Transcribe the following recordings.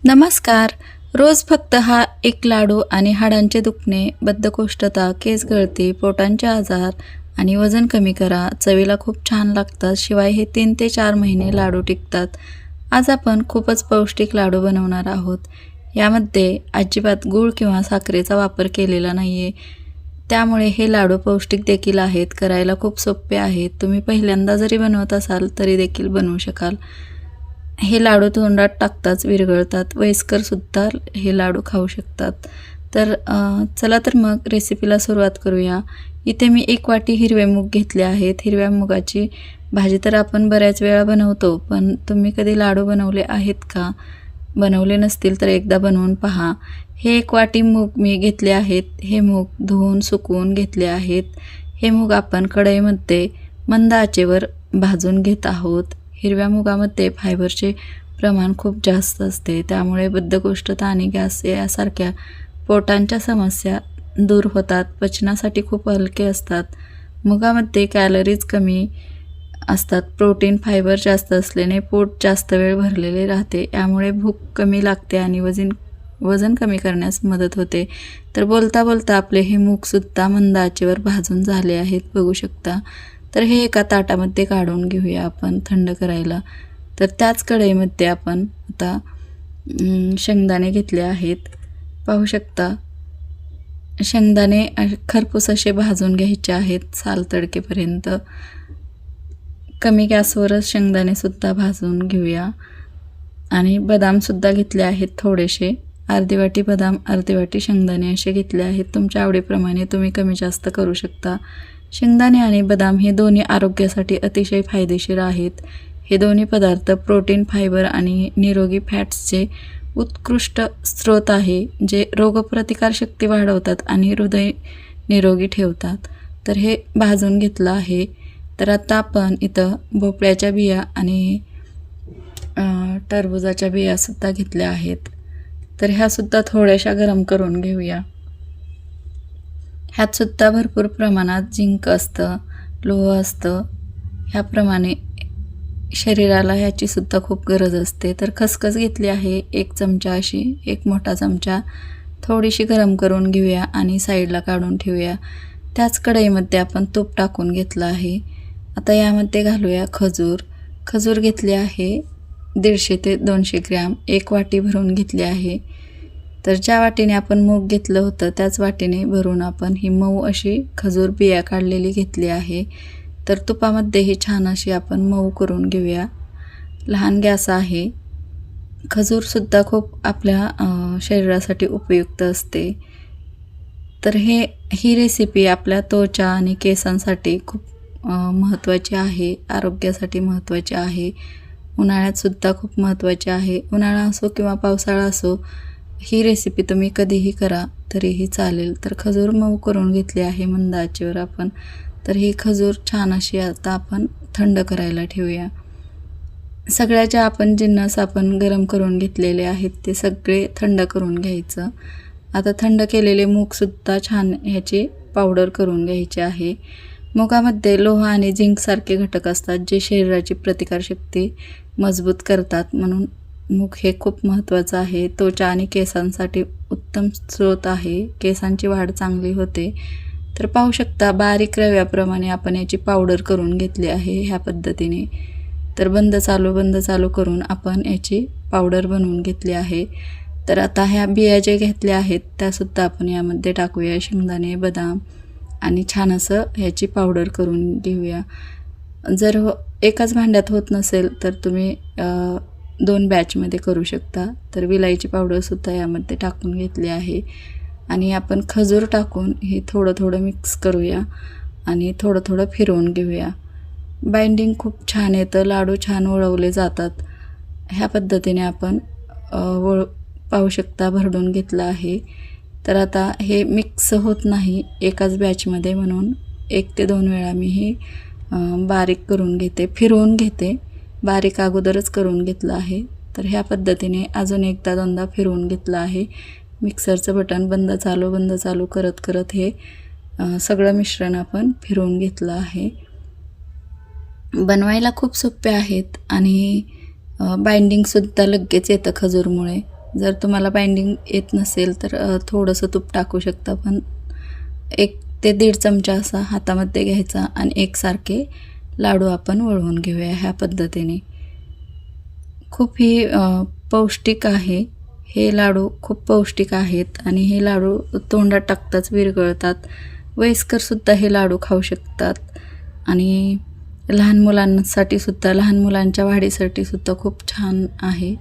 नमस्कार. रोज फक्त हा एक लाडू आणि हाडांचे दुखणे, बद्धकोष्ठता, केस गळती, पोटांचे आजार आणि वजन कमी करा. चवीला खूप छान लागतात. शिवाय हे 3 ते 4 महिने लाडू टिकतात. आज आपण खूपच पौष्टिक लाडू बनवणार आहोत. यामध्ये अजिबात गूळ किंवा साखरेचा वापर केलेला नाही आहे. त्यामुळे हे लाडू पौष्टिक देखील आहेत. करायला खूप सोपे आहेत. तुम्ही पहिल्यांदा जरी बनवत असाल तरी देखील बनवू शकाल. हे लाडू तोंडात टाकताच विरघळतात. वयस्करसुद्धा हे लाडू खाऊ शकतात. तर चला तर मग रेसिपीला सुरुवात करूया. इथे मी 1 वाटी हिरवे मूग घेतले आहेत. हिरव्या मुगाची भाजी तर आपण बऱ्याच वेळा बनवतो, पण तुम्ही कधी लाडू बनवले आहेत का? बनवले नसतील तर एकदा बनवून पहा. हे 1 वाटी मूग मी घेतले आहेत. हे मूग धुवून सुकवून घेतले आहेत. हे मूग आपण कढईमध्ये मंद आचेवर भाजून घेत आहोत. हिरव्या मुगामध्ये फायबरचे प्रमाण खूप जास्त असते, त्यामुळे बद्धकोष्ठता आणि गॅस यासारख्या पोटांच्या समस्या दूर होतात. पचनासाठी खूप हलके असतात. मुगामध्ये कॅलरीज कमी असतात. प्रोटीन, फायबर जास्त असल्याने पोट जास्त वेळ भरलेले राहते. यामुळे भूक कमी लागते आणि वजन कमी करण्यास मदत होते. तर बोलता बोलता आपले हे मूगसुद्धा मंद आचेवर भाजून झाले आहेत, बघू शकता. तर हे एका ताटामध्ये काढून घेऊया आपण थंड करायला. तर त्याच कढईमध्ये आपण आता शेंगदाणे घेतले आहेत. पाहू शकता, शेंगदाणे खरपूस असे भाजून घ्यायचे आहेत साल तडकेपर्यंत. कमी गॅसवरच शेंगदाणेसुद्धा भाजून घेऊया. आणि बदामसुद्धा घेतले आहेत थोडेसे. अर्धी वाटी बदाम, अर्धी वाटी शेंगदाणे असे घेतले आहेत. तुमच्या आवडीप्रमाणे तुम्ही कमी जास्त करू शकता. शेंगदाणे आणि बदाम हे दोन्ही आरोग्यासाठी अतिशय फायदेशीर आहेत. हे दोन्ही पदार्थ प्रोटीन, फायबर आणि निरोगी फॅट्सचे उत्कृष्ट स्रोत आहे, जे रोगप्रतिकारशक्ती वाढवतात आणि हृदय निरोगी ठेवतात. तर हे भाजून घेतलं आहे. तर आता आपण इथं भोपळ्याच्या बिया आणि टरबुजाच्या बियासुद्धा घेतल्या आहेत. तर ह्यासुद्धा थोड्याशा गरम करून घेऊया. ह्यातसुद्धा भरपूर प्रमाणात झिंक असतं, लोह असतं. ह्याप्रमाणे शरीराला ह्याचीसुद्धा खूप गरज असते. तर खसखस घेतली आहे 1 चमचा अशी, 1 मोठा चमचा. थोडीशी गरम करून घेऊया आणि साईडला काढून ठेवूया. त्याच कढईमध्ये आपण तूप टाकून घेतलं आहे. आता यामध्ये घालूया खजूर. खजूर घेतले आहे 150 ते 200 ग्रॅम. 1 वाटी भरून घेतली आहे. तर ज्या वाटीने आपण मूग घेतलं होतं त्याच वाटीने भरून आपण ही मऊ अशी खजूर बिया काढलेली घेतली आहे. तर तुपामध्ये ही छान अशी आपण मऊ करून घेऊया. लहान गॅस आहे. खजूरसुद्धा खूप आपल्या शरीरासाठी उपयुक्त असते. तर ही रेसिपी आपल्या त्वचा आणि केसांसाठी खूप महत्त्वाची आहे. आरोग्यासाठी महत्त्वाची आहे. उन्हाळ्यातसुद्धा खूप महत्त्वाची आहे. उन्हाळा असो किंवा पावसाळा असो, ही रेसिपी तुम्ही कधीही करा तरीही चालेल. तर खजूर मऊ करून घेतली आहे मंद आचेवर आपण. तर ही खजूर छान अशी आता आपण थंड करायला ठेवूया. सगळ्या ज्या आपण जिन्नस आपण गरम करून घेतलेले आहेत ते सगळे थंड करून घ्यायचं. आता थंड केलेले मूगसुद्धा छान ह्याची पावडर करून घ्यायची आहे. मुगामध्ये लोह आणि झिंकसारखे घटक असतात, जे शरीराची प्रतिकारशक्ती मजबूत करतात. म्हणून मूग हे खूप महत्त्वाचं आहे. त्वचा आणि केसांसाठी उत्तम स्रोत आहे. केसांची वाढ चांगली होते. तर पाहू शकता, बारीक रव्याप्रमाणे आपण याची पावडर करून घेतली आहे ह्या पद्धतीने. तर बंद चालू करून आपण याची पावडर बनवून घेतली आहे. तर आता ह्या बिया जे घेतल्या आहेत त्यासुद्धा आपण यामध्ये टाकूया. शेंगदाणे, बदाम आणि छान असं ह्याची पावडर करून घेऊया. जर एकाच भांड्यात होत नसेल तर तुम्ही 2 बॅचमध्ये करू शकता. तर विलायची पावडरसुद्धा यामध्ये टाकून घेतली आहे. आणि आपण खजूर टाकून हे थोडं थोडं मिक्स करूया आणि थोडं थोडं फिरवून घेऊया. बाइंडिंग खूप छान येतं. लाडू छान वळवले जातात. ह्या पद्धतीने आपण पाहू शकता भरडून घेतलं आहे. तर आता हे मिक्स होत नाही एकाच बॅचमध्ये, म्हणून 1 ते 2 वेळा मी हे बारीक करून घेते, फिरवून घेते. बारीक अगोदरच करून घेतलं आहे. तर ह्या पद्धतीने अजून एकदा 2दा फिरवून घेतलं आहे. मिक्सरचं बटन बंद चालू करत हे सगळं मिश्रण आपण फिरवून घेतलं आहे. बनवायला खूप सोपे आहेत आणि बाइंडिंगसुद्धा लगेच येतं खजूरमुळे. जर तुम्हाला बाइंडिंग येत नसेल तर थोडंसं तूप टाकू शकता, पण 1 ते 1.5 चमचा असा हातामध्ये घ्यायचा आणि एकसारखे लाडू आपण वळवून घेऊया ह्या पद्धतीने. खूप ही पौष्टिक आहे. हे लाडू खूप पौष्टिक आहेत आणि हे लाडू तोंडात टाकताच विरघळतात. वयस्करसुद्धा हे लाडू खाऊ शकतात आणि लहान मुलांसाठीसुद्धा, लहान मुलांच्या वाढीसाठीसुद्धा खूप छान आहे,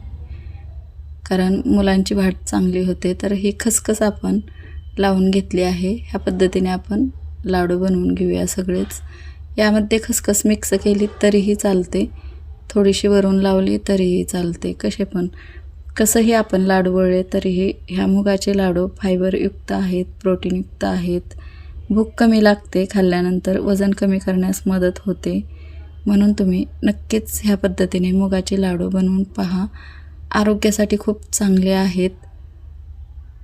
कारण मुलांची वाढ चांगली होते. तर ही खसखस आपण लावून घेतली आहे. ह्या पद्धतीने आपण लाडू बनवून घेऊया सगळेच. यामध्ये खसखस मिक्स केली तरीही चालते, थोडीशी वरून लावली तरीही चालते, कसंही आपण लाडू वळले तरीही. ह्या मुगाचे लाडू फायबरयुक्त आहेत, प्रोटीनयुक्त आहेत. भूक कमी लागते खाल्ल्यानंतर, वजन कमी करण्यास मदत होते. म्हणून तुम्ही नक्कीच ह्या पद्धतीने मुगाचे लाडू बनवून पहा. आरोग्यासाठी खूप चांगले आहेत.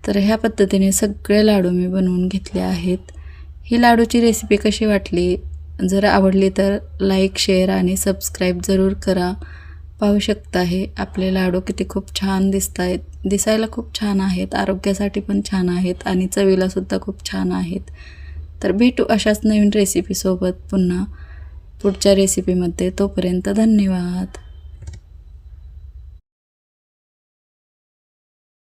तर ह्या पद्धतीने सगळे लाडू मी बनवून घेतले आहेत. ही लाडूची रेसिपी कशी वाटली? जर आवडली तर लाईक, शेअर आणि सबस्क्राईब जरूर करा. पाहू शकता हे आपले लाडू किती खूप छान दिसत आहेत. दिसायला खूप छान आहेत, आरोग्यासाठी पण छान आहेत आणि चवीलासुद्धा खूप छान आहेत. तर भेटू अशाच नवीन रेसिपीसोबत पुन्हा पुढच्या रेसिपीमध्ये. तोपर्यंत धन्यवाद.